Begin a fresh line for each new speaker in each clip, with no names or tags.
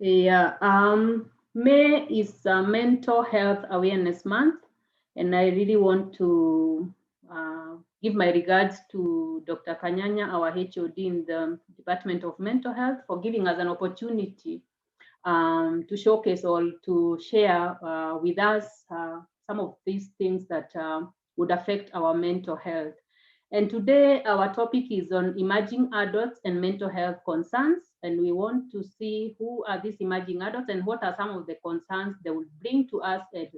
Yeah, May is Mental Health Awareness Month, and I really want to give my regards to Dr. Kanyanya, our HOD in the Department of Mental Health, for giving us an opportunity to showcase or to share with us some of these things that would affect our mental health. And today our topic is on emerging adults and mental health concerns. And we want to see who are these emerging adults and what are some of the concerns they will bring to us as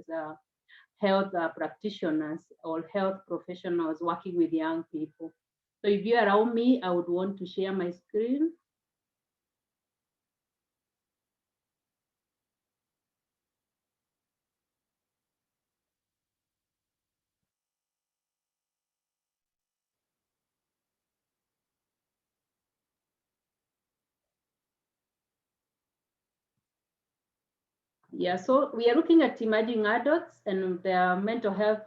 health practitioners or health professionals working with young people. So if you allow me, I would want to share my screen. Yeah, so we are looking at emerging adults and their mental health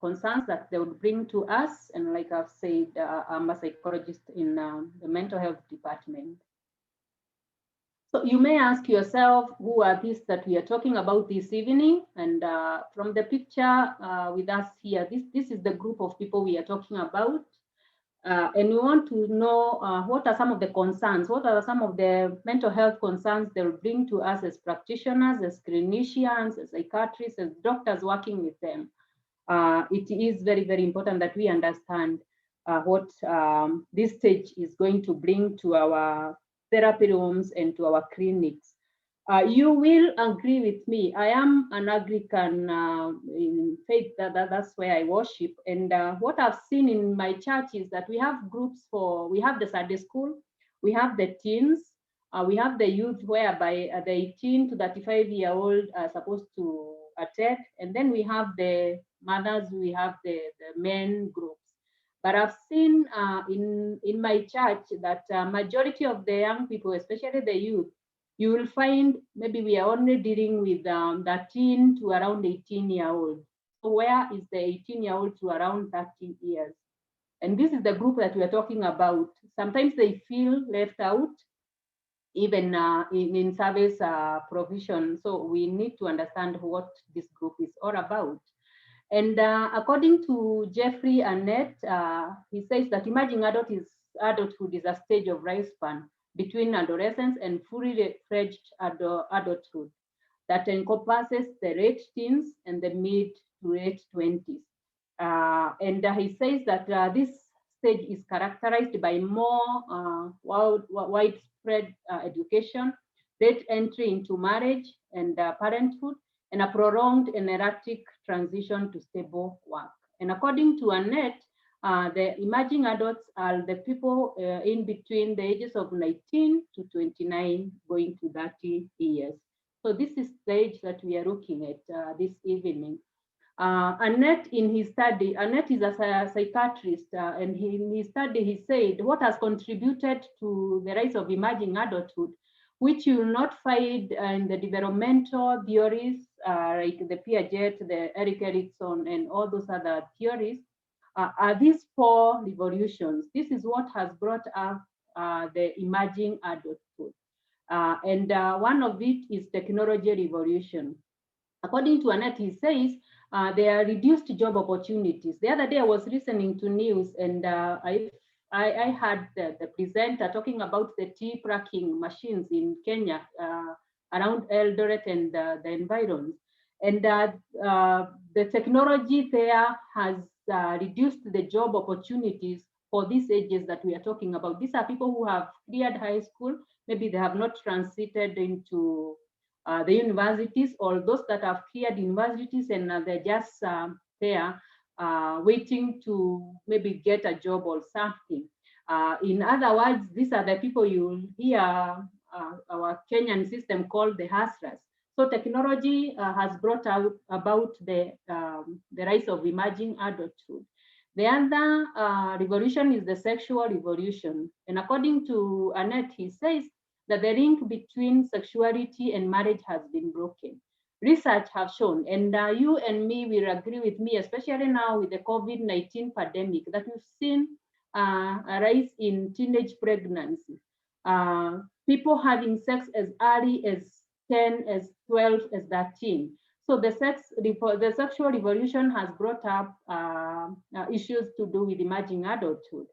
concerns that they would bring to us. And like I've said, I'm a psychologist in the mental health department. So you may ask yourself, who are these that we are talking about this evening? And from the picture with us here, this is the group of people we are talking about. And we want to know what are some of the concerns, what are some of the mental health concerns they'll bring to us as practitioners, as clinicians, as psychiatrists, as doctors working with them. It is very, very important that we understand what this stage is going to bring to our therapy rooms and to our clinics. You will agree with me. I am an Anglican in faith. That's where I worship. And what I've seen in my church is that we have groups we have the Sunday school, we have the teens, we have the youth, whereby the 18 to 35-year-old are supposed to attend. And then we have the mothers, we have the men groups. But I've seen in my church that majority of the young people, especially the youth, you will find maybe we are only dealing with 13 to around 18-year-old. So where is the 18-year-old to around 30 years? And this is the group that we are talking about. Sometimes they feel left out, even in service provision. So we need to understand what this group is all about. And according to Jeffrey Annette, he says that emerging adulthood is a stage of lifespan between adolescence and fully fledged adulthood that encompasses the late teens and the mid to late 20s. And he says that this stage is characterized by more widespread education, late entry into marriage and parenthood, and a prolonged and erratic transition to stable work. And according to Annette, the emerging adults are the people in between the ages of 19 to 29, going to 30 years. So this is the age that we are looking at this evening. Annette, in his study, Annette is a psychiatrist, and in his study, he said what has contributed to the rise of emerging adulthood, which you will not find in the developmental theories like the Piaget, the Erik Erikson, and all those other theories, are these four revolutions. This is what has brought up the emerging adulthood. And one of it is technology revolution. According to Annette, he says there are reduced job opportunities. The other day I was listening to news and I had the presenter talking about the tea cracking machines in Kenya around Eldoret and the environs. And the technology there has reduced the job opportunities for these ages that we are talking about. These are people who have cleared high school, maybe they have not transited into the universities, or those that have cleared universities and they're just there waiting to maybe get a job or something. In other words, these are the people you hear our Kenyan system called the hustlers. So technology has brought about the rise of emerging adulthood. The other revolution is the sexual revolution. And according to Annette, he says that the link between sexuality and marriage has been broken. Research has shown, and you and me will agree with me, especially now with the COVID-19 pandemic, that we've seen a rise in teenage pregnancy. people having sex as early as 10, as 12, as 13. So the sexual revolution has brought up issues to do with emerging adulthood.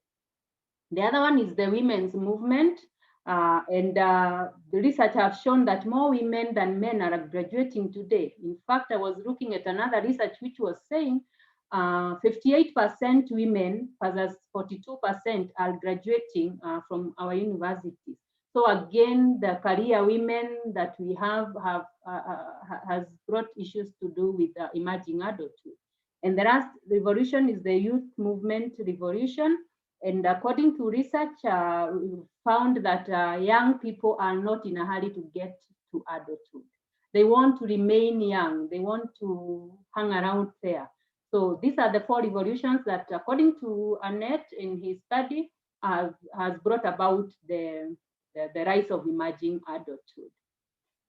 The other one is the women's movement. The research have shown that more women than men are graduating today. In fact, I was looking at another research which was saying 58% women versus 42% are graduating from our universities. So again, the career women that we have has brought issues to do with emerging adulthood. And the last revolution is the youth movement revolution. And according to research, we found that young people are not in a hurry to get to adulthood. They want to remain young. They want to hang around there. So these are the 4 revolutions that, according to Annette in his study, has brought about the rise of emerging adulthood.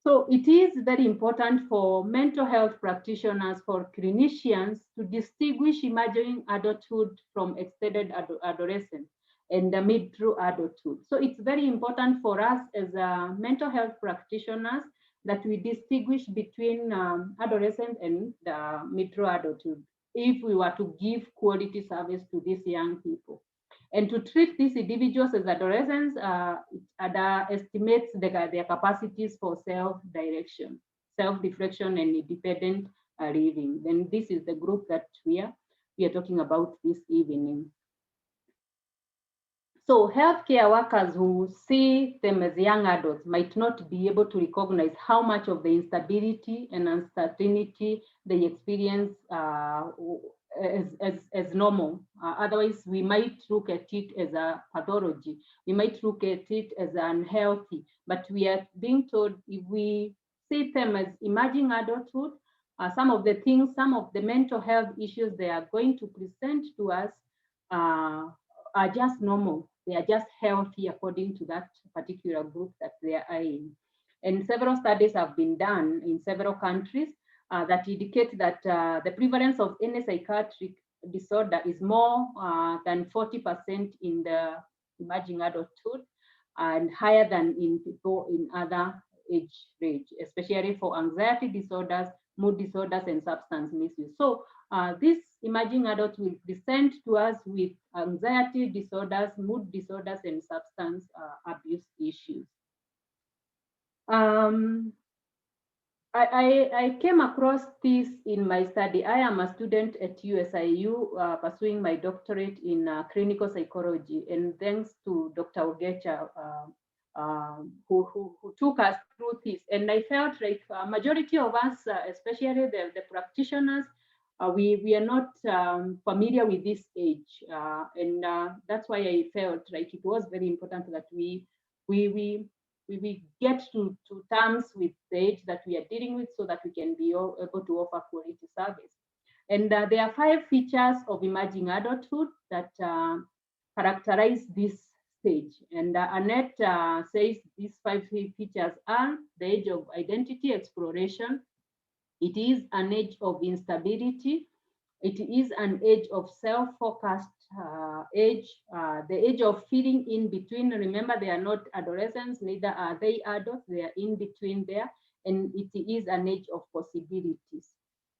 So it is very important for mental health practitioners, for clinicians, to distinguish emerging adulthood from extended adolescence and the mid through adulthood. So it's very important for us as mental health practitioners that we distinguish between adolescence and mid through adulthood if we were to give quality service to these young people. And to treat these individuals as adolescents, it estimates their capacities for self-direction, self-reflection, and independent living. Then this is the group that we are talking about this evening. So healthcare workers who see them as young adults might not be able to recognize how much of the instability and uncertainty they experience as normal. Otherwise, we might look at it as a pathology. We might look at it as unhealthy. But we are being told if we see them as emerging adulthood, some of the things, some of the mental health issues they are going to present to us are just normal. They are just healthy according to that particular group that they are in. And several studies have been done in several countries that indicate that the prevalence of any psychiatric disorder is more than 40% in the emerging adulthood and higher than in people in other age range, especially for anxiety disorders, mood disorders, and substance misuse. So this emerging adult will present to us with anxiety disorders, mood disorders, and substance abuse issues. I came across this in my study. I am a student at USIU pursuing my doctorate in clinical psychology, and thanks to Dr. Ogecha, who took us through this. And I felt like a majority of us, especially the practitioners, we are not familiar with this age. And that's why I felt like it was very important that we get to terms with the age that we are dealing with so that we can be able to offer quality service. And there are 5 features of emerging adulthood that characterize this stage. And Annette says these 5 features are the age of identity exploration. It is an age of instability. It is an age of self-focused age, the age of feeling in between. Remember, they are not adolescents, neither are they adults, they are in between there. And it is an age of possibilities.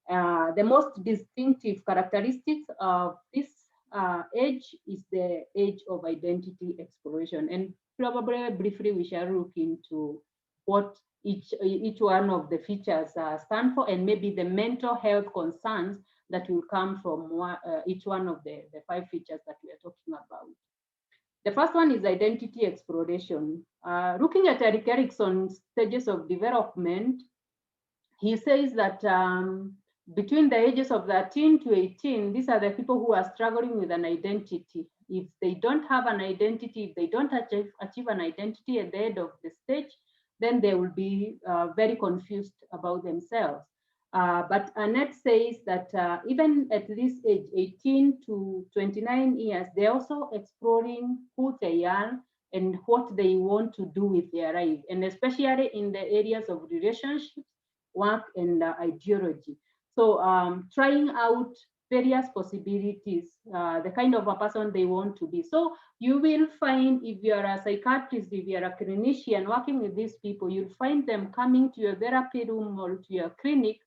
The most distinctive characteristics of this age is the age of identity exploration. And probably briefly, we shall look into what each one of the features stand for, and maybe the mental health concerns that will come from each one of the 5 features that we are talking about. The first one is identity exploration. Looking at Erik Erikson's stages of development, he says that between the ages of 13 to 18, these are the people who are struggling with an identity. If they don't have an identity, if they don't achieve an identity at the end of the stage, then they will be very confused about themselves. But Annette says that even at this age, 18 to 29 years, they're also exploring who they are and what they want to do with their life, and especially in the areas of relationships, work, and ideology. So trying out various possibilities, the kind of a person they want to be. So you will find, if you are a psychiatrist, if you are a clinician working with these people, you'll find them coming to your therapy room or to your clinic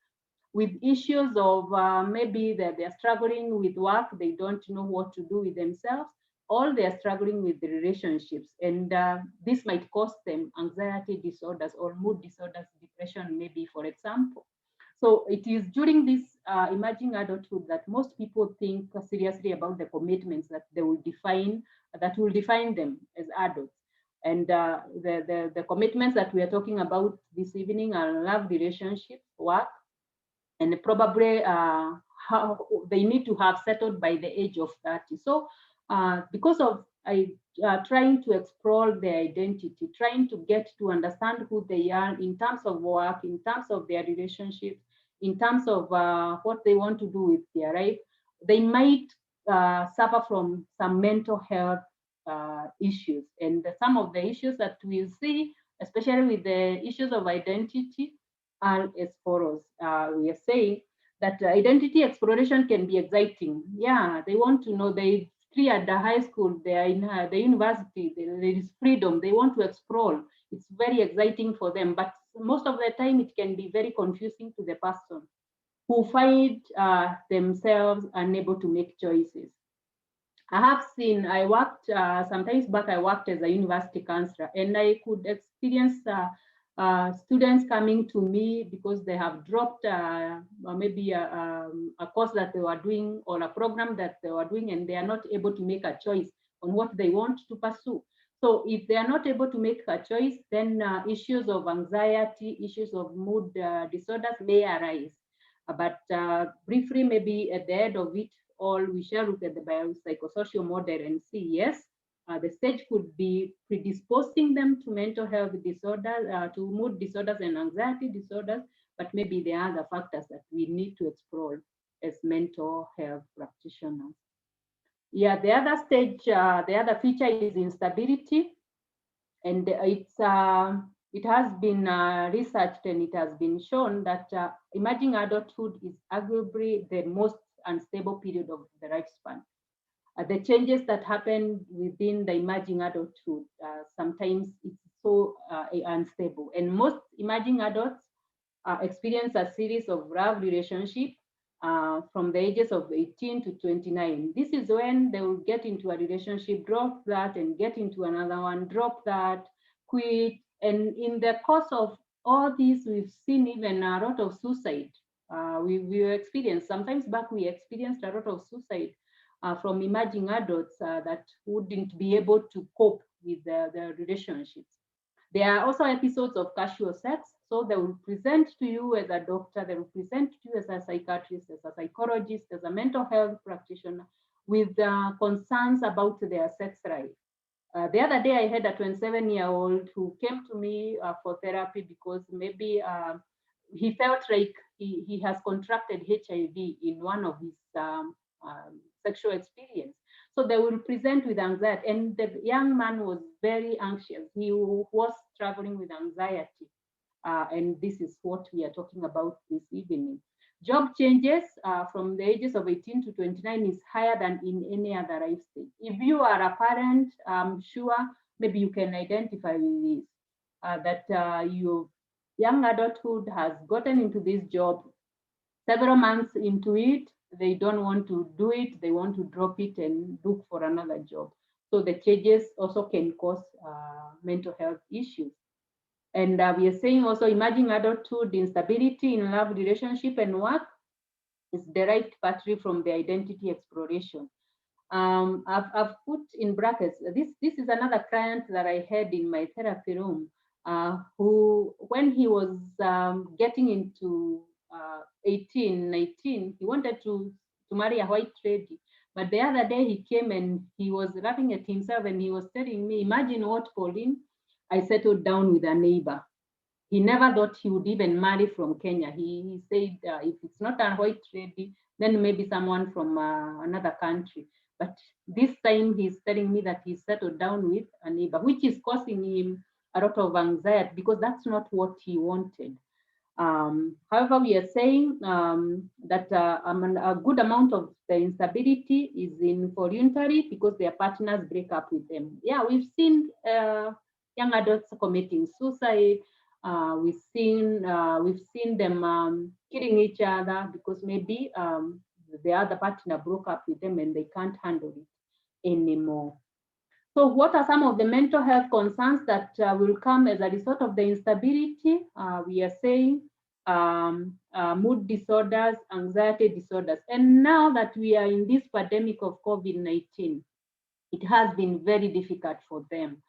with issues of maybe that they're struggling with work, they don't know what to do with themselves, or they're struggling with the relationships. And this might cause them anxiety disorders or mood disorders, depression, maybe, for example. So it is during this emerging adulthood that most people think seriously about the commitments that they will define, that will define them as adults. And the commitments that we are talking about this evening are love, relationships, work, and probably how they need to have settled by the age of 30. So because of trying to explore their identity, trying to get to understand who they are in terms of work, in terms of their relationships, in terms of what they want to do with their life, they might suffer from some mental health issues. And some of the issues that we'll see, especially with the issues of identity, are as follows. We are saying that identity exploration can be exciting. Yeah, they want to know, they three at the high school, they are in the university, there is freedom, they want to explore. It's very exciting for them, but most of the time it can be very confusing to the person who find themselves unable to make choices. I have seen, I worked, sometimes back, I worked as a university counselor, and I could experience students coming to me because they have dropped maybe a course that they were doing or a program that they were doing, and they are not able to make a choice on what they want to pursue. So if they are not able to make a choice, then issues of anxiety, issues of mood disorders may arise. But briefly, maybe at the end of it all, we shall look at the biopsychosocial model and see, yes, the stage could be predisposing them to mental health disorders, to mood disorders and anxiety disorders, but maybe there are other factors that we need to explore as mental health practitioners. Yeah, the other stage, the other feature is instability, and it has been researched and it has been shown that emerging adulthood is arguably the most unstable period of the lifespan. The changes that happen within the emerging adulthood, sometimes it's so unstable. And most emerging adults experience a series of love relationships from the ages of 18 to 29. This is when they will get into a relationship, drop that, and get into another one, drop that, quit. And in the course of all this, we've seen even a lot of suicide. We experienced, sometimes back, we experienced a lot of suicide from emerging adults that wouldn't be able to cope with the relationships. There are also episodes of casual sex. So they will present to you as a doctor, they will present to you as a psychiatrist, as a psychologist, as a mental health practitioner with concerns about their sex life. The other day, I had a 27-year-old who came to me for therapy because maybe he felt like he has contracted HIV in one of his sexual experience. So they will present with anxiety. And the young man was very anxious. He was struggling with anxiety. And this is what we are talking about this evening. Job changes from the ages of 18 to 29 is higher than in any other life stage. If you are a parent, I'm sure maybe you can identify with this, that your young adulthood has gotten into this job. Several months into it, they don't want to do it, they want to drop it and look for another job. So the changes also can cause mental health issues. And we are saying also emerging adulthood instability in love, relationship, and work is derived partly from the identity exploration. I've put in brackets, this is another client that I had in my therapy room who, when he was getting into 18, 19, he wanted to marry a white lady. But the other day he came and he was laughing at himself and he was telling me, imagine what, Pauline, I settled down with a neighbor. He never thought he would even marry from Kenya. He said, if it's not a white lady, then maybe someone from another country. But this time he's telling me that he settled down with a neighbor, which is causing him a lot of anxiety because that's not what he wanted. However, we are saying that a good amount of the instability is involuntary because their partners break up with them. Yeah, we've seen young adults committing suicide. We've seen them killing each other because maybe the other partner broke up with them and they can't handle it anymore. So what are some of the mental health concerns that will come as a result of the instability? We are saying mood disorders, anxiety disorders. And now that we are in this pandemic of COVID-19, it has been very difficult for them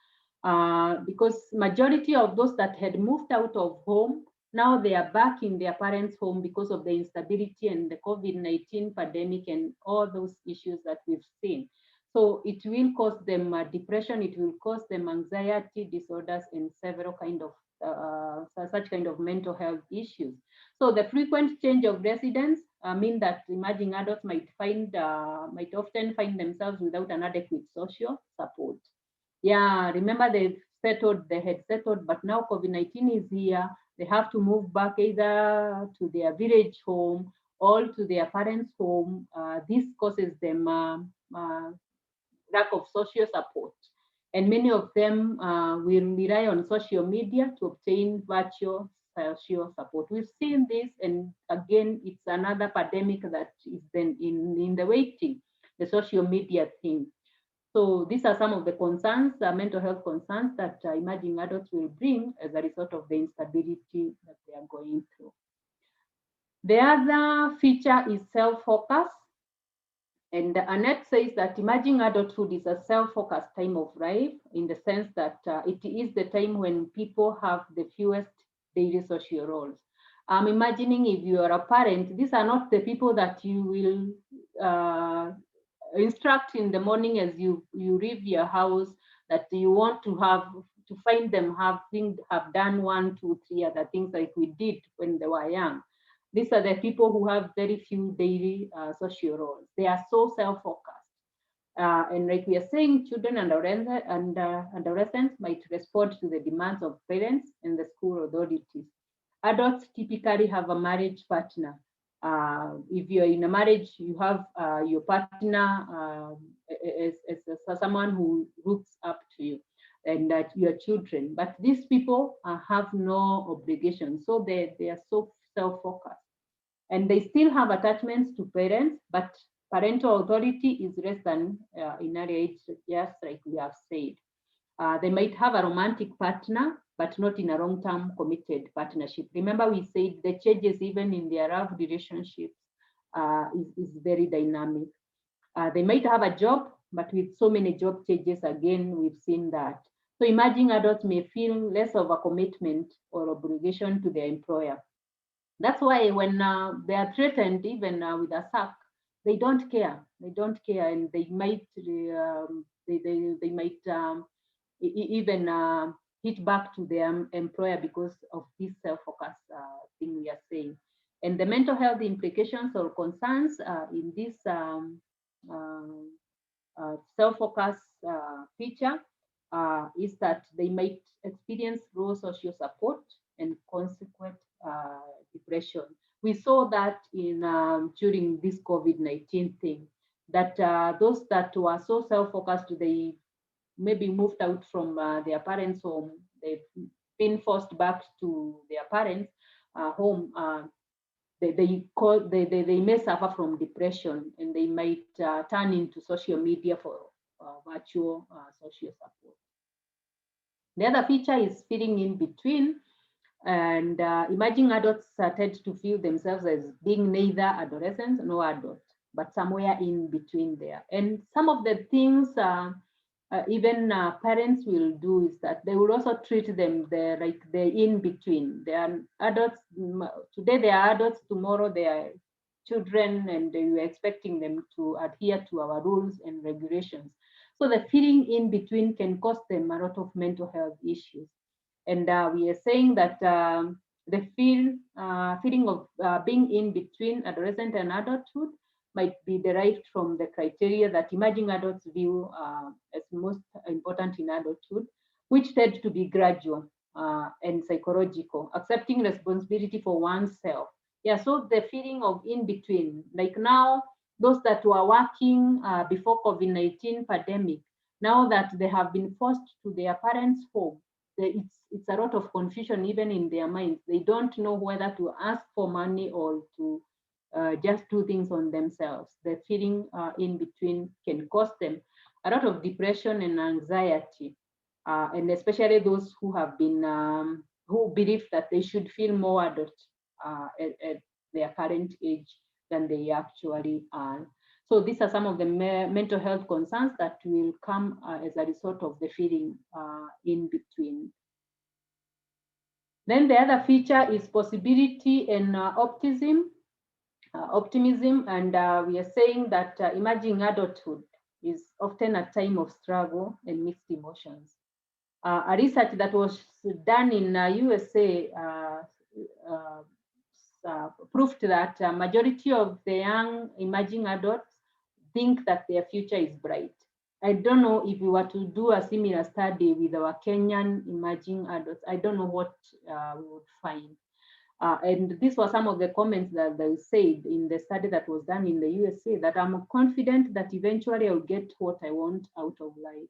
because majority of those that had moved out of home, now they are back in their parents' home because of the instability and the COVID-19 pandemic and all those issues that we've seen. So it will cause them depression, it will cause them anxiety disorders and several kind of such kind of mental health issues. So the frequent change of residence mean that emerging adults might often find themselves without an adequate social support. Yeah, remember they had settled, but now COVID-19 is here. They have to move back either to their village home or to their parents' home. This causes them lack of social support. And many of them will rely on social media to obtain virtual social support. We've seen this, and again, it's another pandemic that is then in the waiting, the social media thing. So these are some of the concerns, mental health concerns that emerging adults will bring as a result of the instability that they are going through. The other feature is self-focus. And Annette says that emerging adulthood is a self-focused time of life in the sense that it is the time when people have the fewest daily social roles. I'm imagining if you are a parent, these are not the people that you will instruct in the morning as you leave your house, that you want to find them have done 1, 2, 3 other things like we did when they were young. These are the people who have very few daily social roles. They are so self-focused. And like we are saying, children and adolescents might respond to the demands of parents and the school authorities. Adults typically have a marriage partner. If you're in a marriage, you have your partner as someone who looks up to you and that your children. But these people have no obligation. So they are so self-focused. And they still have attachments to parents, but parental authority is less than in early age, just like we have said. They might have a romantic partner, but not in a long-term committed partnership. Remember, we said the changes even in their love relationships is very dynamic. They might have a job, but with so many job changes, again, we've seen that. So emerging adults may feel less of a commitment or obligation to their employer. That's why when they are threatened, even with a sack, they don't care. They don't care, and they might even hit back to their employer because of this self-focus thing we are saying. And the mental health implications or concerns in this self-focus feature is that they might experience low social support and consequent depression. We saw that in during this COVID-19 thing, that those that were so self-focused, they maybe moved out from their parents' home, they've been forced back to their parents' home. They may suffer from depression and they might turn into social media for virtual social support. The other feature is feeling in between, and emerging adults tend to feel themselves as being neither adolescents nor adult, but somewhere in between there. And some of the things even parents will do is that they will also treat them like they're in between. They are adults today, they are adults, tomorrow they are children, and we are expecting them to adhere to our rules and regulations. So the feeling in between can cause them a lot of mental health issues. And we are saying that the feeling of being in between adolescent and adulthood might be derived from the criteria that emerging adults view as most important in adulthood, which tend to be gradual. and psychological, accepting responsibility for oneself. Yeah, so the feeling of in between, like now, those that were working before COVID-19 pandemic, now that they have been forced to their parents' home, it's a lot of confusion even in their minds. They don't know whether to ask for money or to just do things on themselves. The feeling in between can cause them a lot of depression and anxiety, and especially those who have been who believe that they should feel more adult at their current age than they actually are. So these are some of the mental health concerns that will come as a result of the feeling in between. Then the other feature is possibility and optimism. And we are saying that emerging adulthood is often a time of struggle and mixed emotions. A research that was done in USA proved that a majority of the young emerging adults think that their future is bright. I don't know if we were to do a similar study with our Kenyan emerging adults, I don't know what we would find. And these were some of the comments that they said in the study that was done in the USA, that I'm confident that eventually I'll get what I want out of life.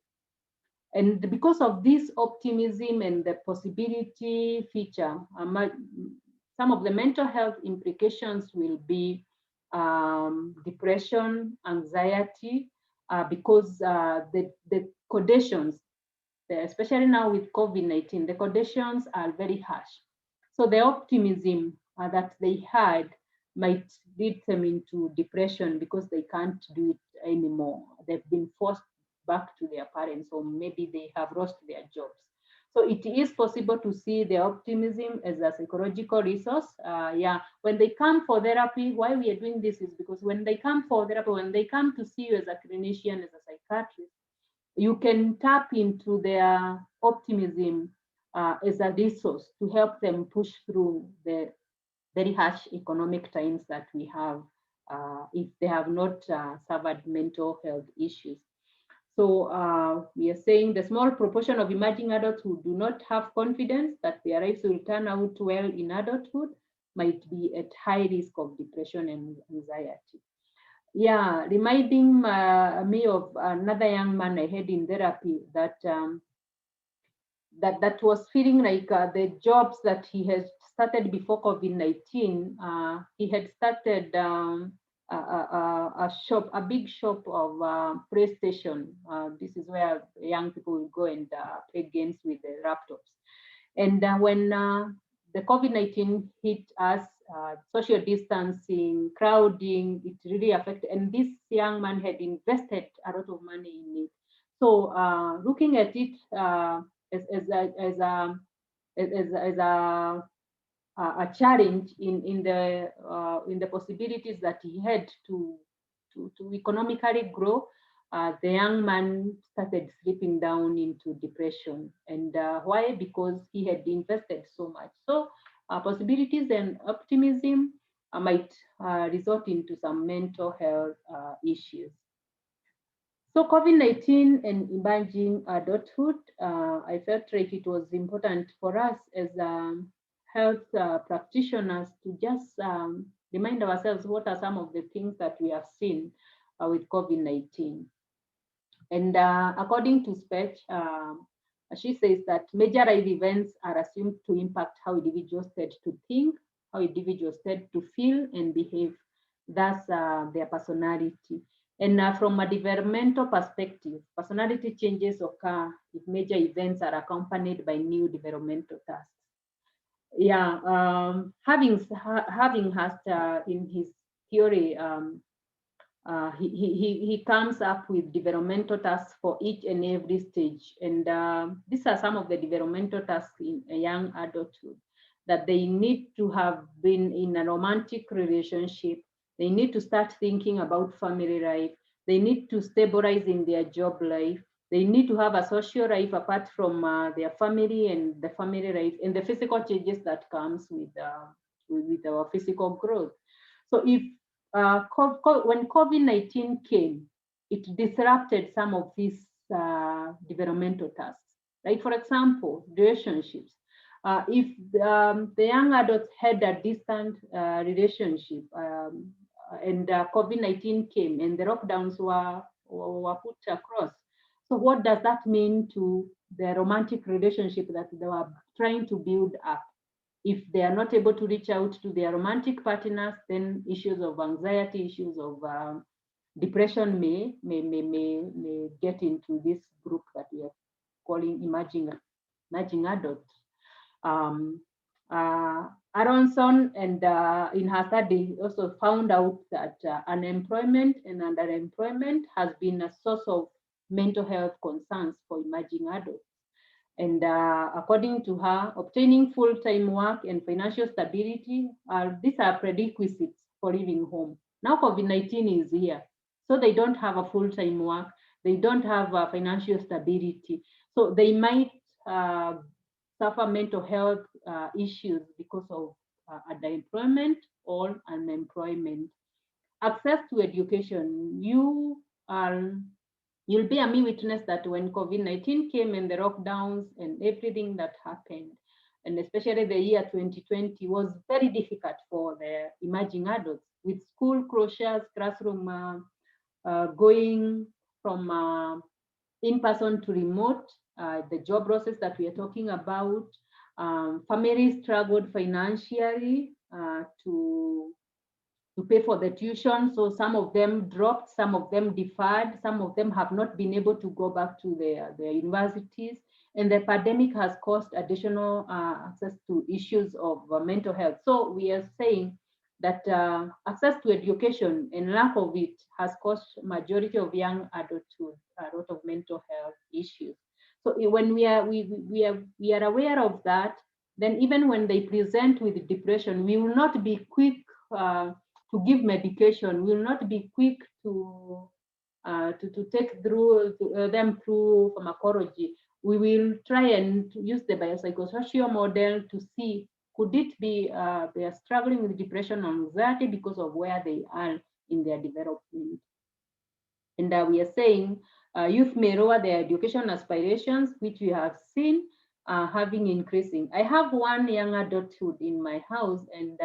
And because of this optimism and the possibility feature, some of the mental health implications will be depression, anxiety, because the conditions, especially now with COVID-19, the conditions are very harsh. So the optimism that they had might lead them into depression because they can't do it anymore. They've been forced back to their parents, or maybe they have lost their jobs. So it is possible to see the optimism as a psychological resource. Yeah, when they come for therapy, why we are doing this is because when they come for therapy, when they come to see you as a clinician, as a psychiatrist, you can tap into their optimism as a resource to help them push through the very harsh economic times that we have if they have not suffered mental health issues. So we are saying the small proportion of emerging adults who do not have confidence that their lives will turn out well in adulthood might be at high risk of depression and anxiety. Yeah, reminding me of another young man I had in therapy that that was feeling like the jobs that he had started before COVID-19. He had started a shop, a big shop of PlayStation. This is where young people will go and play games with the laptops. And when the COVID-19 hit us, social distancing, crowding, it really affected. And this young man had invested a lot of money in it. So looking at it as a challenge in the possibilities that he had to economically grow, the young man started slipping down into depression. And why? Because he had invested so much. So possibilities and optimism might result into some mental health issues. So COVID-19 and emerging adulthood, I felt like it was important for us as health practitioners to just remind ourselves what are some of the things that we have seen with COVID-19. And according to Spech, she says that major life events are assumed to impact how individuals tend to think, how individuals tend to feel and behave, thus their personality. And from a developmental perspective, personality changes occur if major events are accompanied by new developmental tasks. Yeah, having asked in his theory, he comes up with developmental tasks for each and every stage. And these are some of the developmental tasks in a young adulthood, that they need to have been in a romantic relationship. They need to start thinking about family life. They need to stabilize in their job life. They need to have a social life apart from their family and the family life and the physical changes that comes with our physical growth. So if when COVID-19 came, it disrupted some of these developmental tasks. Like, for example, relationships. If the young adults had a distant relationship and COVID-19 came and the lockdowns were put across, so what does that mean to the romantic relationship that they were trying to build up? If they are not able to reach out to their romantic partners, then issues of anxiety, issues of depression may get into this group that we are calling emerging adults. Aronson and in her study also found out that unemployment and underemployment has been a source of mental health concerns for emerging adults. And according to her, obtaining full-time work and financial stability these are prerequisites for leaving home. Now COVID-19 is here, so they don't have a full-time work, they don't have financial stability, so they might suffer mental health issues because of underemployment or unemployment. Access to education. You'll be a me witness that when COVID-19 came and the lockdowns and everything that happened, and especially the year 2020 was very difficult for the emerging adults with school closures, classroom going from in-person to remote, the job process that we are talking about. Families struggled financially to pay for the tuition. So some of them dropped, some of them deferred, some of them have not been able to go back to their universities. And the pandemic has caused additional access to issues of mental health. So we are saying that access to education and lack of it has caused majority of young adults a lot of mental health issues. So when we are aware of that, then even when they present with depression, we will not be quick to give medication, will not be quick to take them through pharmacology. We will try and use the biopsychosocial model to see, could it be they are struggling with depression or anxiety because of where they are in their development. And we are saying youth may lower their education aspirations, which we have seen having increasing. I have one young adulthood in my house, and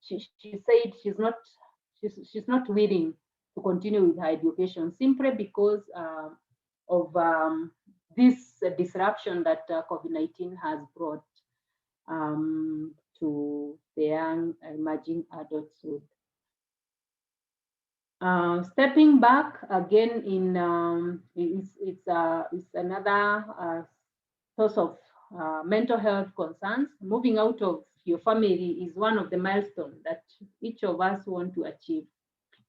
she said she's not willing to continue with her education simply because of this disruption that COVID-19 has brought to the young emerging adulthood. Stepping back again it's another source of mental health concerns. Moving out of your family is one of the milestones that each of us want to achieve.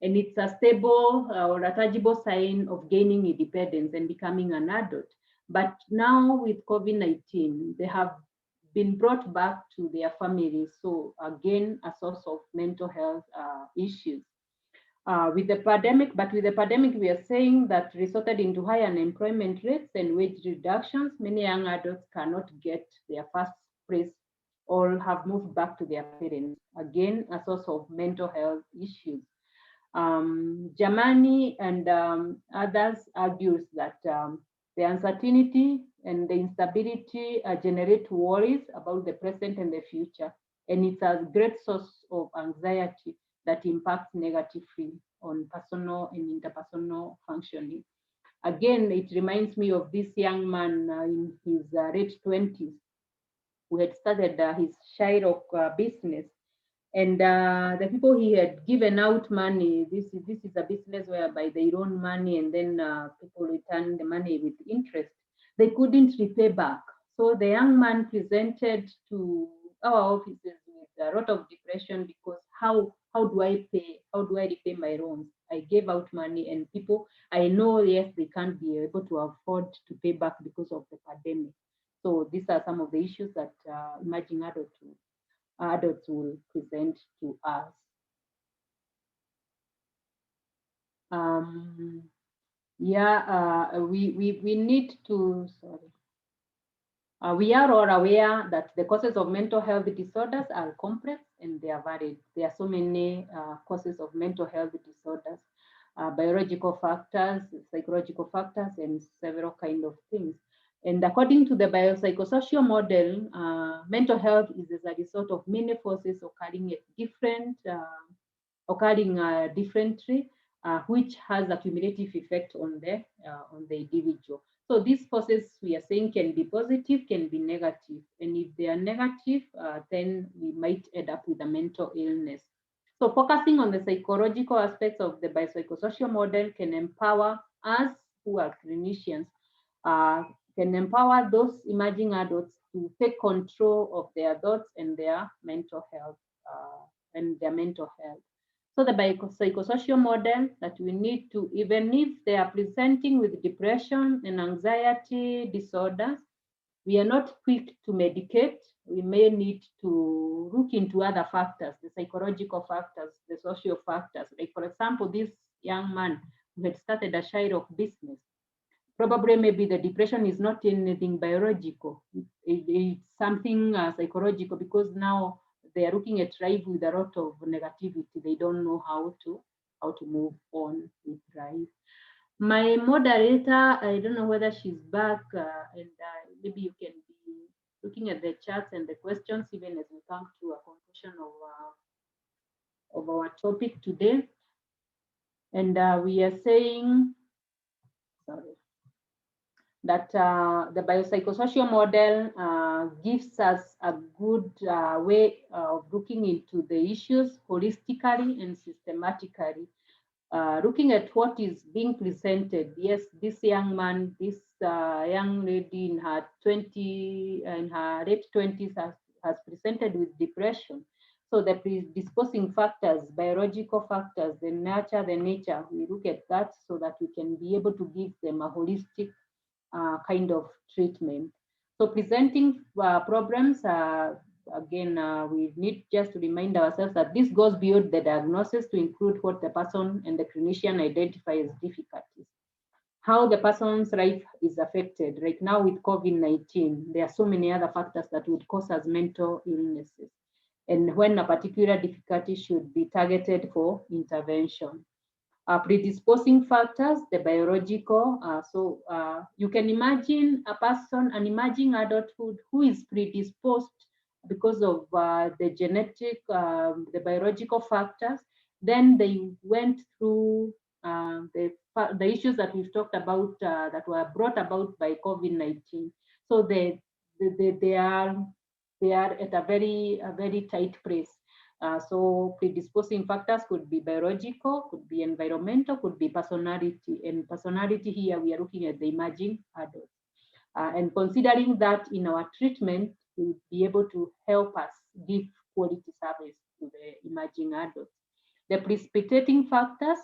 And it's a stable or a tangible sign of gaining independence and becoming an adult. But now with COVID-19, they have been brought back to their families. So again, a source of mental health issues. With the pandemic, we are saying that resulted into high unemployment rates and wage reductions. Many young adults cannot get their first place or have moved back to their parents. Again, a source of mental health issues. Germany and others argues that the uncertainty and the instability generate worries about the present and the future, and it's a great source of anxiety that impacts negatively on personal and interpersonal functioning. Again, it reminds me of this young man in his late 20s who had started his Shyrock business. And the people he had given out money, this is a business whereby they loan money and then people return the money with interest. They couldn't repay back. So the young man presented to our offices with a lot of depression because how do I pay? How do I repay my loans? I gave out money and people, I know, yes, they can't be able to afford to pay back because of the pandemic. So these are some of the issues that emerging adults will present to us. We need to, we are all aware that the causes of mental health disorders are complex and they are varied. There are so many causes of mental health disorders, biological factors, psychological factors, and several kind of things. And according to the biopsychosocial model, mental health is as a result of many forces occurring differently, which has a cumulative effect on the individual. So these forces we are saying can be positive, can be negative, and if they are negative, then we might end up with a mental illness. So focusing on the psychological aspects of the biopsychosocial model can empower us who are clinicians, uh, can empower those emerging adults to take control of their thoughts and their mental health. So the biopsychosocial model that we need to, even if they are presenting with depression and anxiety disorders, we are not quick to medicate. We may need to look into other factors, the psychological factors, the social factors. Like, for example, this young man who had started a shire of business, probably maybe the depression is not anything biological. It's something psychological, because now they are looking at life with a lot of negativity. They don't know how to move on with life. My moderator, I don't know whether she's back, and maybe you can be looking at the charts and the questions even as we come to a conclusion of our topic today. And we are saying, sorry, that the biopsychosocial model gives us a good way of looking into the issues holistically and systematically. Looking at what is being presented, yes, this young man, this young lady in her late 20s has presented with depression. So the predisposing factors, biological factors, the nurture, the nature, we look at that so that we can be able to give them a holistic kind of treatment. So presenting problems, again, we need just to remind ourselves that this goes beyond the diagnosis to include what the person and the clinician identify as difficulties. How the person's life is affected. Right now with COVID-19, there are so many other factors that would cause us mental illnesses, and when a particular difficulty should be targeted for intervention. Predisposing factors, the biological. You can imagine a person, an emerging adulthood who is predisposed because of the genetic, the biological factors. Then they went through the issues that we've talked about that were brought about by COVID-19. So they are at a very tight place. So predisposing factors could be biological, could be environmental, could be personality. And personality here, we are looking at the emerging adults. And considering that in our treatment, we'll be able to help us give quality service to the emerging adults. The precipitating factors,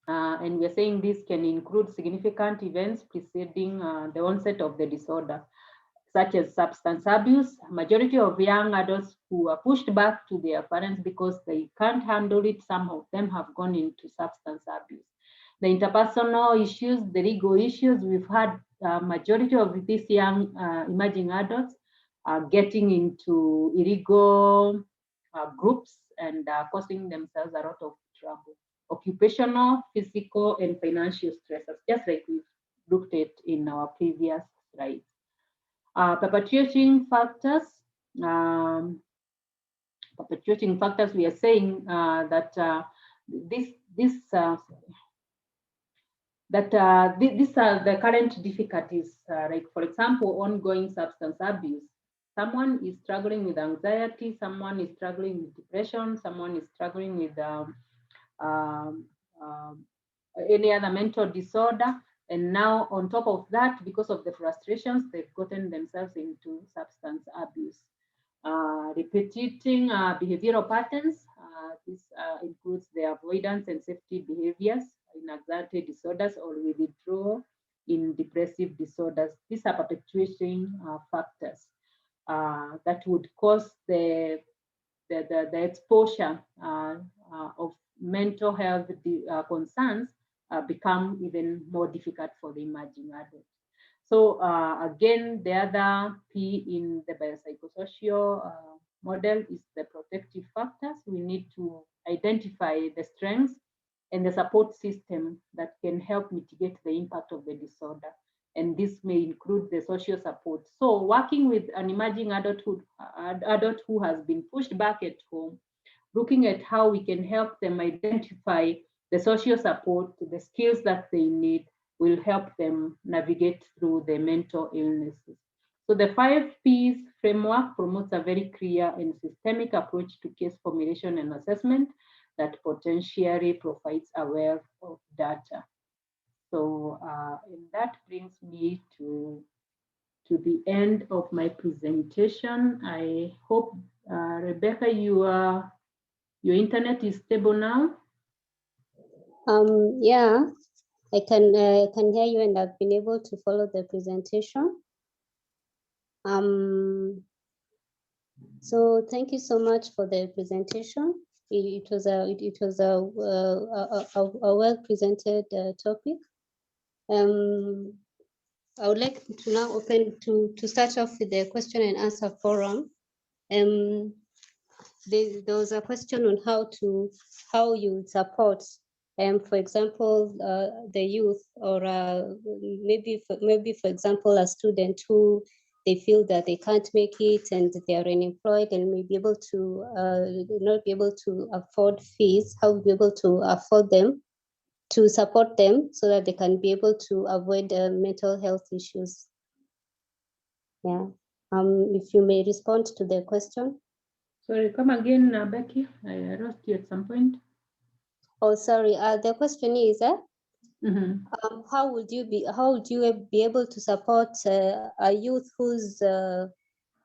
and we're saying this can include significant events preceding the onset of the disorder, such as substance abuse. Majority of young adults who are pushed back to their parents because they can't handle it, some of them have gone into substance abuse. The interpersonal issues, the legal issues, we've had majority of these young emerging adults getting into illegal groups and causing themselves a lot of trouble. Occupational, physical, and financial stresses, just like we've looked at in our previous slides. Perpetuating factors. Perpetuating factors. We are saying that these are the current difficulties. Like, for example, ongoing substance abuse. Someone is struggling with anxiety. Someone is struggling with depression. Someone is struggling with um, any other mental disorder. And now, on top of that, because of the frustrations, they've gotten themselves into substance abuse. Repeating behavioral patterns. This includes the avoidance and safety behaviors in anxiety disorders or withdrawal in depressive disorders. These are perpetuating factors that would cause the exposure of mental health concerns become even more difficult for the emerging adult. So again, the other P in the biopsychosocial model is the protective factors. We need to identify the strengths and the support system that can help mitigate the impact of the disorder. and this may include the social support. So working with an emerging adult who has been pushed back at home, looking at how we can help them identify the social support, the skills that they need, will help them navigate through the mental illnesses. So the 5Ps framework promotes a very clear and systemic approach to case formulation and assessment that potentially provides a wealth of data. So and that brings me to the end of my presentation. I hope, Rebecca, your internet is stable now.
Yeah, I can hear you, and I've been able to follow the presentation. So thank you so much for the presentation. It was a well presented topic. I would like to now open to start off with the question and answer forum. There was a question on how you support, for example, the youth, or maybe for example a student who they feel that they can't make it and they are unemployed and may be able to not be able to afford fees. How be able to afford them, to support them so that they can be able to avoid mental health issues. Yeah. If you may respond to the question.
Sorry, come again, Becky. I lost you at some point.
Oh, sorry. The question is, how would you be able to support a youth who's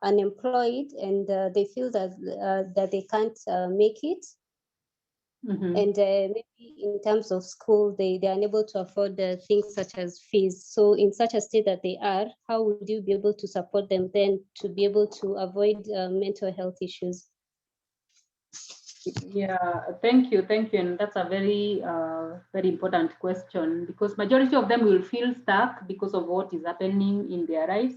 unemployed and they feel that they can't make it, and maybe in terms of school they are unable to afford things such as fees. So in such a state that they are, how would you be able to support them then to be able to avoid mental health issues?
Yeah, thank you, and that's a very important question, because majority of them will feel stuck because of what is happening in their lives.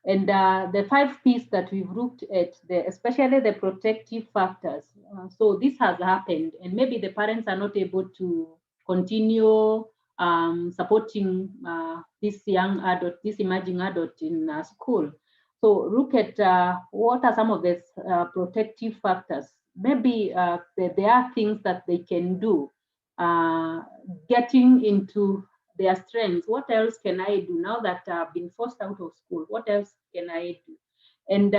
And the 5Ps that we've looked at, especially the protective factors. So this has happened, and maybe the parents are not able to continue supporting this young adult, this emerging adult in school. So look at what are some of the protective factors. Maybe there are things that they can do, getting into their strengths. What else can I do now that I've been forced out of school? What else can I do? And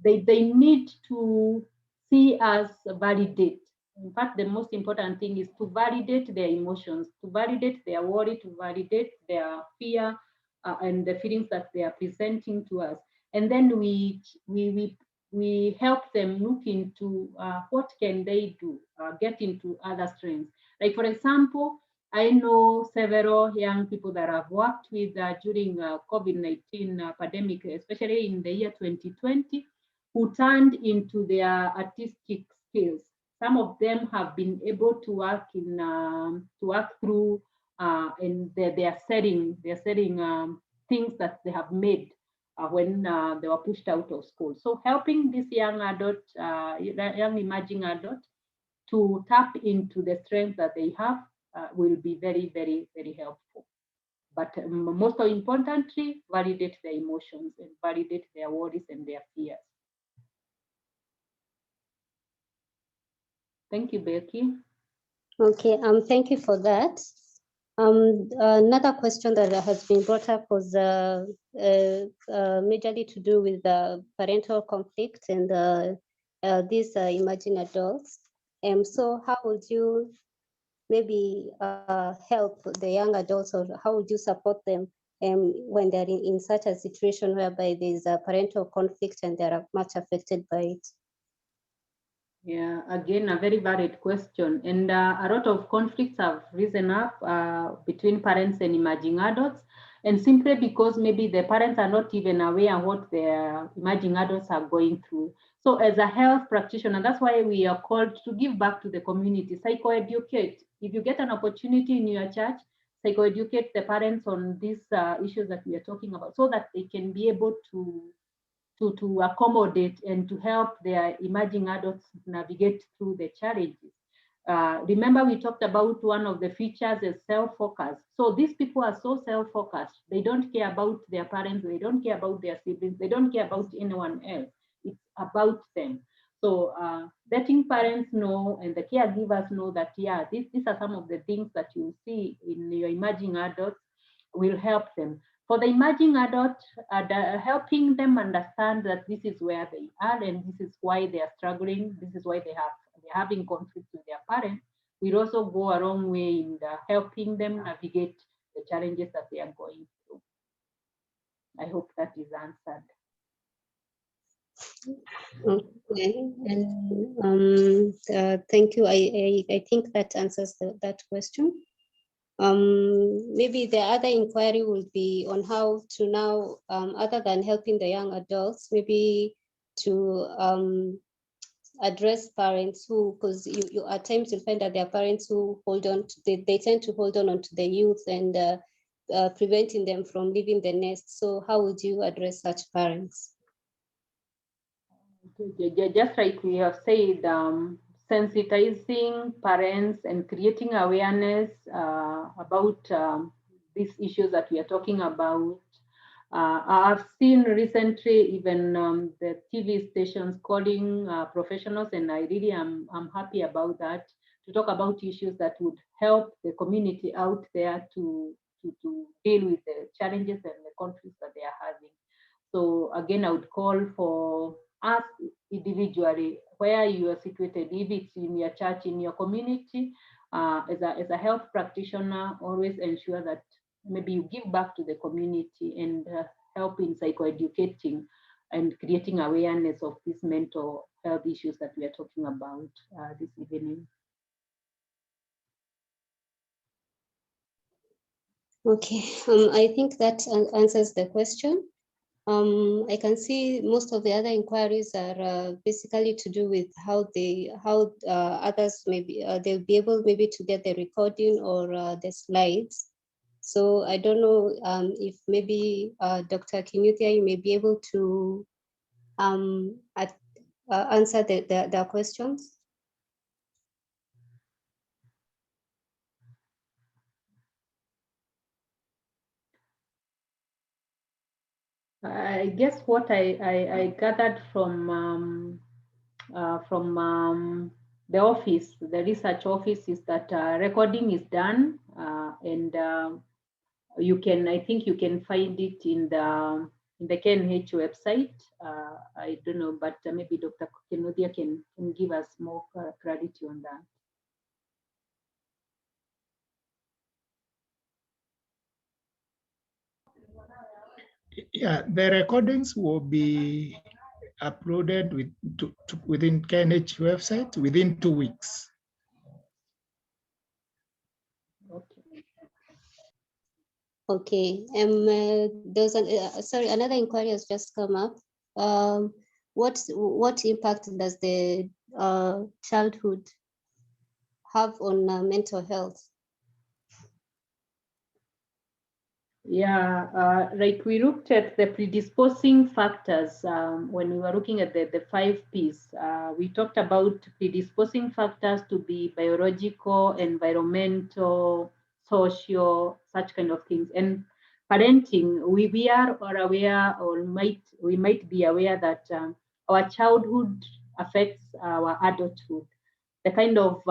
they need to see us validate. In fact, the most important thing is to validate their emotions, to validate their worry, to validate their fear, and the feelings that they are presenting to us. And then we help them look into what can they do, get into other strengths. Like, for example, I know several young people that I've worked with during COVID-19 pandemic, especially in the year 2020, who turned into their artistic skills. Some of them have been able to work through in their setting things that they have made when they were pushed out of school. So helping this young adult, young emerging adult, to tap into the strengths that they have will be very, very, very helpful. But most importantly, validate their emotions and validate their worries and their fears. Thank you, Becky.
Okay, thank you for that. Another question that has been brought up was majorly to do with parental conflict and these emerging adults. So how would you maybe help the young adults, or how would you support them when they're in such a situation whereby there's a parental conflict and they're much affected by it?
Yeah, again, a very valid question. And a lot of conflicts have risen up between parents and emerging adults, and simply because maybe the parents are not even aware what their emerging adults are going through. So as a health practitioner, that's why we are called to give back to the community, psychoeducate. If you get an opportunity in your church, psychoeducate the parents on these issues that we are talking about, so that they can be able to accommodate and to help their emerging adults navigate through the challenges. Remember, we talked about one of the features is self-focused. So these people are so self-focused. They don't care about their parents. They don't care about their siblings. They don't care about anyone else. It's about them. So letting parents know and the caregivers know that, yeah, these are some of the things that you see in your emerging adults will help them. For the emerging adult, helping them understand that this is where they are and this is why they are struggling. This is why they're having conflict with their parents. Will also go a long way in helping them navigate the challenges that they are going through. I hope that is answered.
Okay, and thank you. I think that answers that question. Maybe the other inquiry will be on how to now, other than helping the young adults, maybe to address parents who, because you at times you'll find that there are parents who hold on to, they tend to hold on to the youth and preventing them from leaving the nest. So how would you address such parents?
Just like we have said, sensitizing parents and creating awareness about these issues that we are talking about. I've seen recently even the TV stations calling professionals, and I really am happy about that, to talk about issues that would help the community out there to deal with the challenges and the conflicts that they are having. So again, I would call for us individually, where you are situated, if it's in your church, in your community, as a health practitioner, always ensure that maybe you give back to the community and help in psychoeducating and creating awareness of these mental health issues that we are talking about this evening.
Okay, I think that answers the question. I can see most of the other inquiries are basically to do with how others maybe they'll be able maybe to get the recording or the slides. So I don't know if maybe Dr. Kinuthia, you may be able to answer the questions.
I guess what I gathered from the office, the research office, is that recording is done, and you can, I think you can find it in the KNH website. I don't know, but maybe Dr. Kenodia can give us more clarity on that.
Yeah, the recordings will be uploaded within KNH website within 2 weeks.
Okay. Okay. There's sorry, another inquiry has just come up. What impact does the childhood have on mental health?
Yeah, like we looked at the predisposing factors when we were looking at the 5 Ps. We talked about predisposing factors to be biological, environmental, social, such kind of things. And parenting, we are aware, or we might be aware that our childhood affects our adulthood. The kind of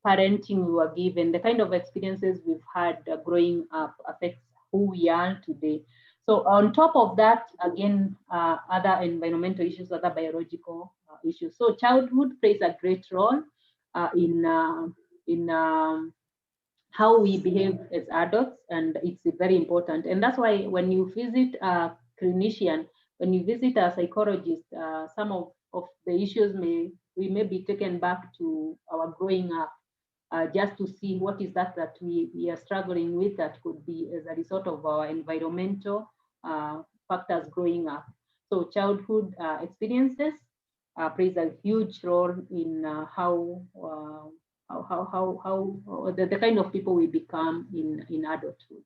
parenting we were given, the kind of experiences we've had growing up affects who we are today. So on top of that, again, other environmental issues, other biological issues. So childhood plays a great role in how we behave as adults, and it's very important. And that's why when you visit a clinician, when you visit a psychologist, some of the issues we may be taken back to our growing up, just to see what is that we are struggling with, that could be as a result of our environmental factors growing up. So childhood experiences plays a huge role in the kind of people we become in adulthood.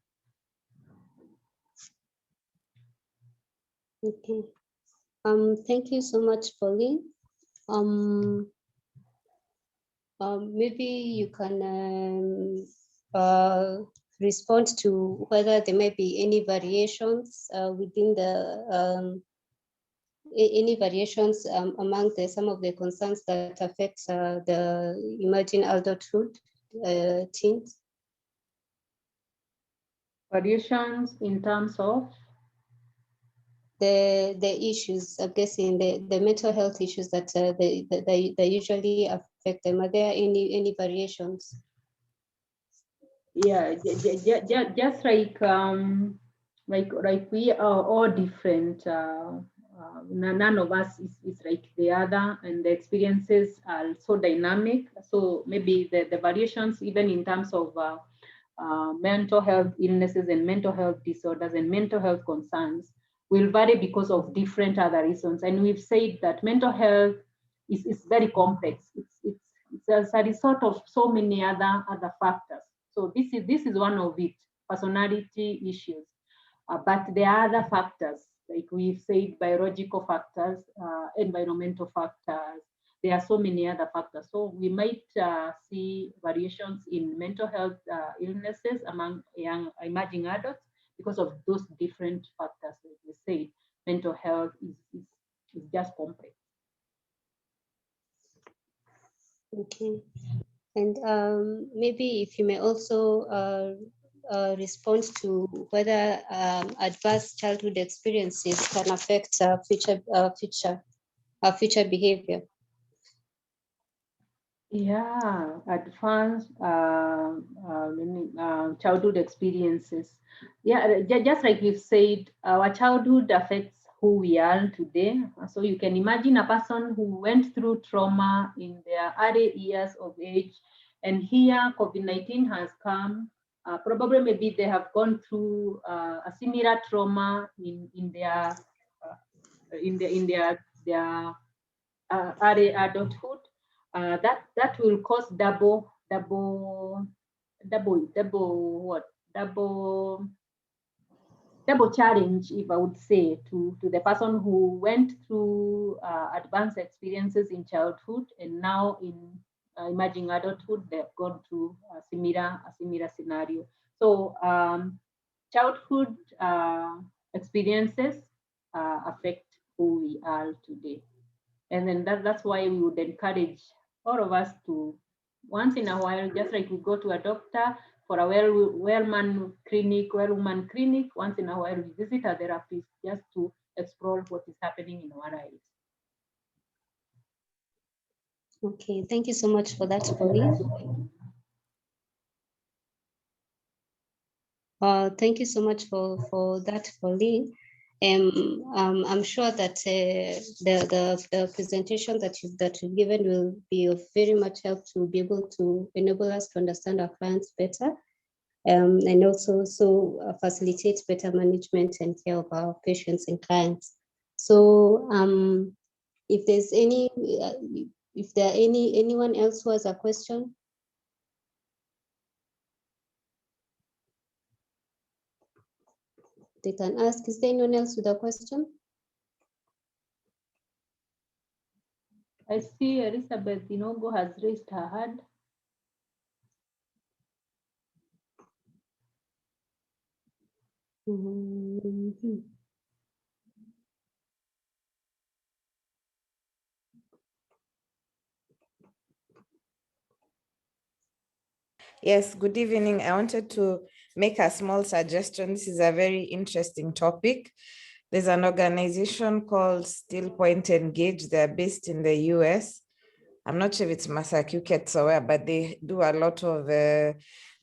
Okay. Thank you so much, Pauline. maybe you can respond to whether there may be any variations within the any variations among some of the concerns that affect the emerging adulthood teens.
Variations in terms of
the issues, I'm guessing the mental health issues that they usually affect them. Are there any variations?
Yeah, just like we are all different. None of us is like the other, and the experiences are so dynamic. So maybe the variations, even in terms of mental health illnesses and mental health disorders and mental health concerns, will vary because of different other reasons. And we've said that mental health is very complex. It's a result of so many other factors. So this is one of it, personality issues. But there are other factors, like we've said, biological factors, environmental factors. There are so many other factors. So we might see variations in mental health illnesses among young emerging adults because of those different factors. Like we said, mental health is just complex.
Okay. And maybe if you may also respond to whether adverse childhood experiences can affect future behavior.
Yeah, advanced childhood experiences. Yeah, just like we've said, our childhood affects who we are today. So you can imagine a person who went through trauma in their early years of age, and here COVID-19 has come. Probably maybe they have gone through a similar trauma in their early adulthood. That will cause double challenge, if I would say, to the person who went through advanced experiences in childhood, and now in emerging adulthood they've gone through a similar scenario. So childhood experiences affect who we are today. And then that's why we would encourage all of us to, once in a while, just like we go to a doctor for a well-woman clinic, once in a while we visit a therapist just to explore what is happening in our lives.
Okay, thank you so much for that, Pauline. Thank you so much for that, Pauline. I'm sure that the presentation that you've given will be of very much help to be able to enable us to understand our clients better, and also facilitate better management and care of our patients and clients. So if there's if there are anyone else who has a question. They can ask. Is there anyone else with a question?
I see Elizabeth Inogo has raised her hand.
Mm-hmm.
Yes, good evening. I wanted to make a small suggestion. This is a very interesting topic. There's an organization called Still Point Engage. They're based in the US. I'm not sure if it's Massachusetts or where, but they do a lot of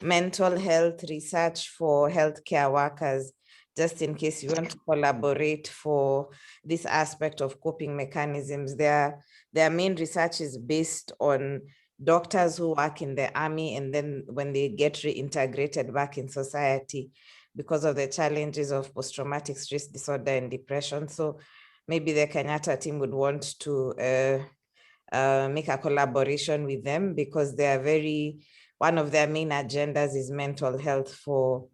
mental health research for healthcare workers, just in case you want to collaborate for this aspect of coping mechanisms. Their main research is based on doctors who work in the army, and then when they get reintegrated back in society because of the challenges of post-traumatic stress disorder and depression. So maybe the Kenyatta team would want to make a collaboration with them, because they are one of their main agendas is mental health for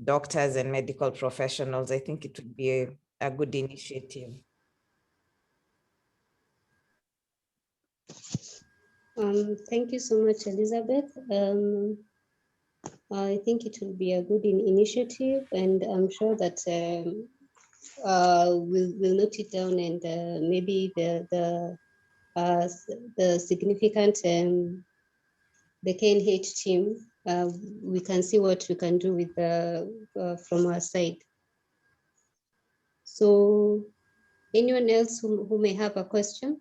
doctors and medical professionals. I think it would be a good initiative.
Thank you so much, Elizabeth. I think it will be a good initiative, and I'm sure that we'll note it down, and maybe the significant the KNH team, we can see what we can do with from our side. So, anyone else who may have a question?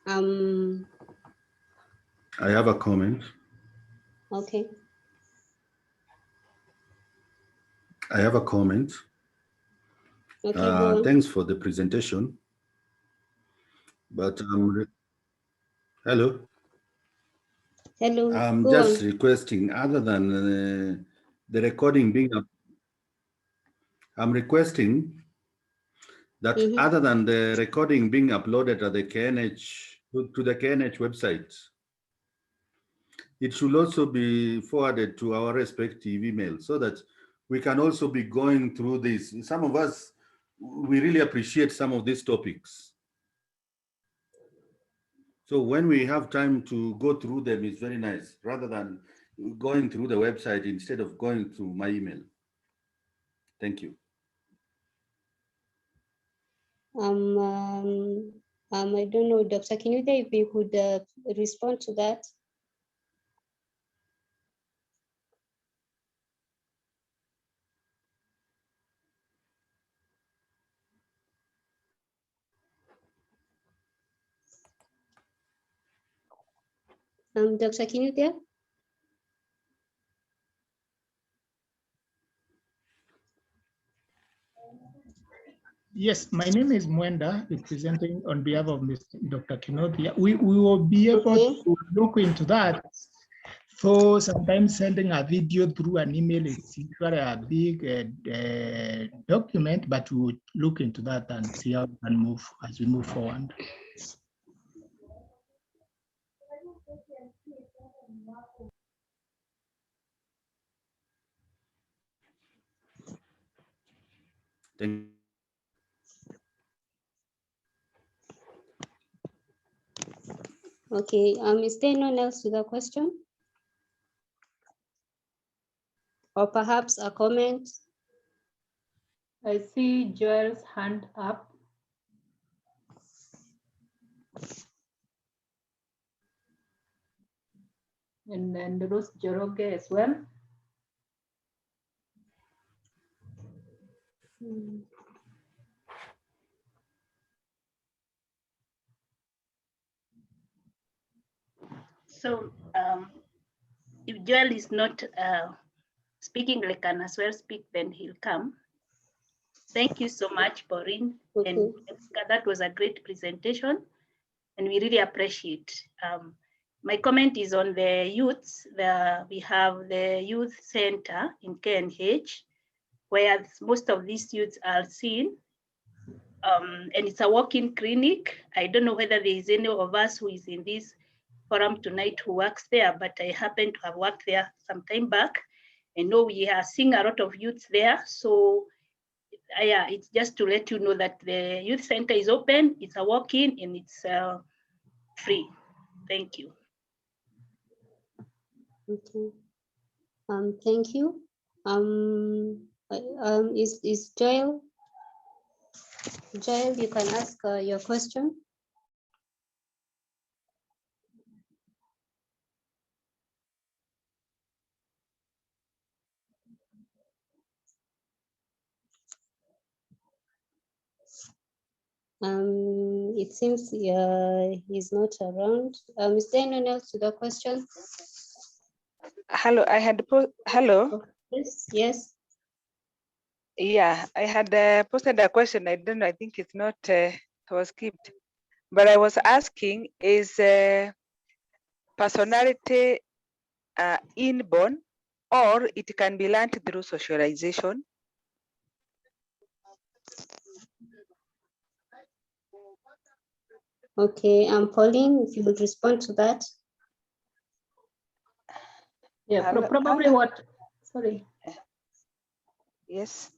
I have a comment.
Okay.
I have a comment.
Okay, go on.
Thanks for the presentation. But hello.
Hello.
I'm
go
just
on.
requesting, other than the recording being up, I'm requesting that other than the recording being uploaded at the KNH to the KNH website, it should also be forwarded to our respective emails so that we can also be going through this. Some of us, we really appreciate some of these topics. So when we have time to go through them, it's very nice, rather than going through the website instead of going through my email. Thank you.
I don't know, Dr. Kinude, if you could respond to that. Dr. Kinude?
Yes, my name is Mwenda, representing on behalf of Dr. Kinothia. We will be able to look into that. So sometimes sending a video through an email is usually a big document, but we will look into that and see how we can move as we move forward.
Thank you.
Okay, is there anyone else with a question? Or perhaps a comment?
I see Joel's hand up. And then Rose Joroge as well.
So if Joel is not speaking, like can as well speak, then he'll come. Thank you so much, Pauline.
Okay.
And that was a great presentation, and we really appreciate. My comment is on the youths. We have the youth center in KNH, where most of these youths are seen. And it's a walk-in clinic. I don't know whether there is any of us who is in this forum tonight who works there, but I happen to have worked there some time back. I know we are seeing a lot of youths there. So yeah, it's just to let you know that the youth center is open, it's a walk-in, and it's free. Thank you.
Okay. Thank you. Is Joel? Joel, you can ask your question. It seems he's not around. Is there anyone else with a question?
Hello, I had hello.
Yes, yes.
Yeah, I had posted a question. I don't know. I think it's not. It was skipped, but I was asking: is personality inborn, or it can be learned through socialization?
Okay, Pauline, if you would respond to that.
Yeah, probably sorry.
Yes.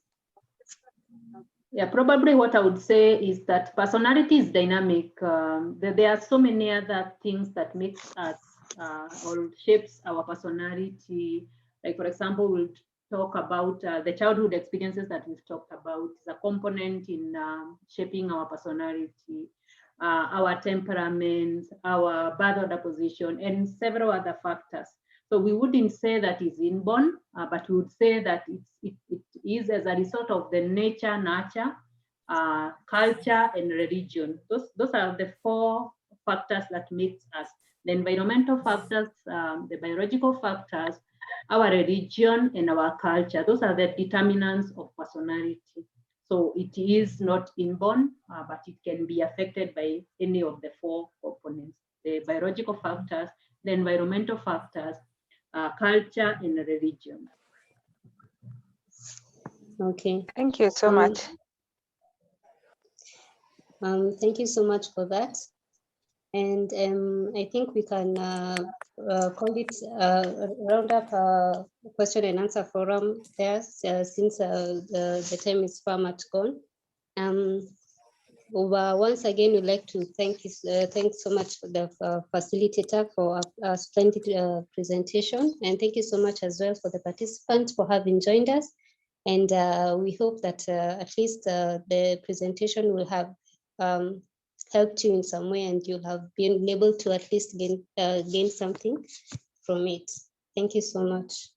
Yeah, probably what I would say is that personality is dynamic. There are so many other things that makes us or shapes our personality. Like, for example, we'll talk about the childhood experiences that we've talked about is a component in shaping our personality, our temperament, our birth order position, and several other factors. So we wouldn't say that it's inborn, but we would say that it is as a result of the nature, nurture, culture, and religion. Those are the four factors that makes us. The environmental factors, the biological factors, our religion, and our culture. Those are the determinants of personality. So it is not inborn, but it can be affected by any of the four components: the biological factors, the environmental factors, culture, and religion.
Okay.
Thank you so much.
Thank you so much for that. And I think we can call it round up question and answer forum there, since the time is far much gone. Once again, we'd like to thanks so much for the facilitator for a splendid presentation, and thank you so much as well for the participants for having joined us. And we hope that at least the presentation will have helped you in some way, and you'll have been able to at least gain something from it. Thank you so much.